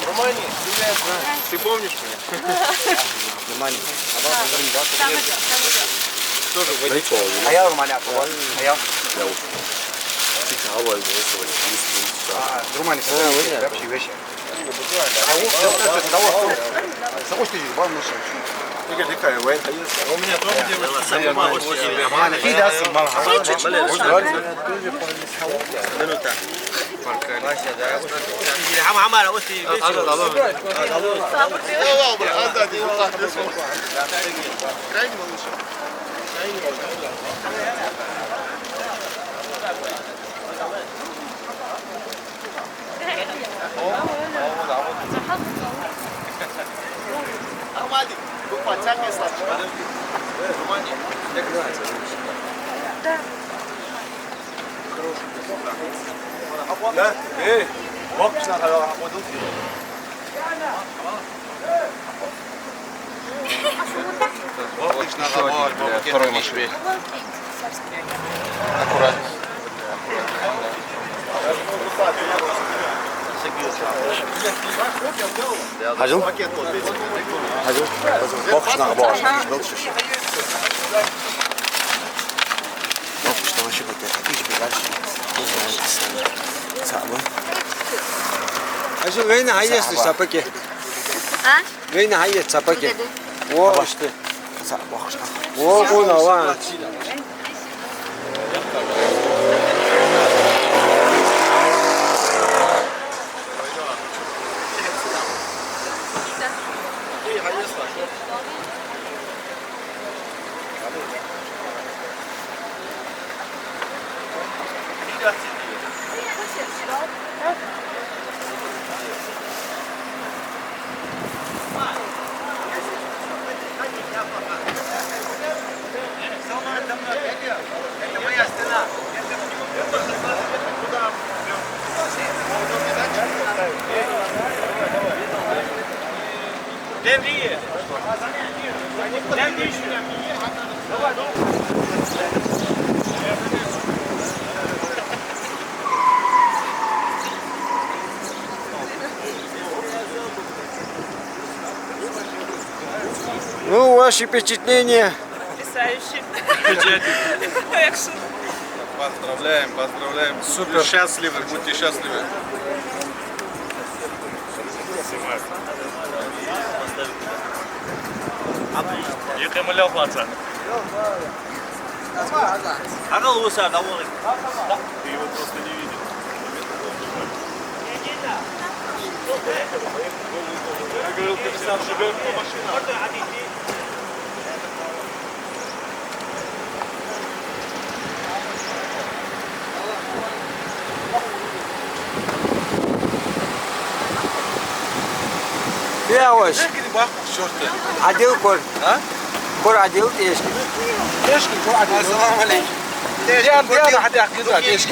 Романи, ты помнишь меня? Романи. Тоже водичка. А я Романя. А я? Я уж. Романи, вообще вещи. У меня тоже девочка. Да? Эй, 먹지 나가려고 하거든. 먹지 나가고 второй машине. Аккуратно. Hacım? Hacım? 먹지 나가고. Молчишь. 먹지 나가시 밖에 이제 배가시. А что, вы на хайесты сапаки? А? Вы на хайесты сапаки? О, что? О, вон, вон. Это моя стена. Левее. Левее еще. Давай, Ну, ваши впечатления? Потрясающе. Поздравляем, поздравляем. Супер. Счастливы, будьте счастливы. Yıkımlı placa. Ага, луса, доволен. Ты его просто не видел. Я говорил, ты сам живешь по машинам. Я hoş. Şortu. Adil kur. Ha? Kur adil değişik. Assalamu alaikum. Diğer hadi akıza değişik.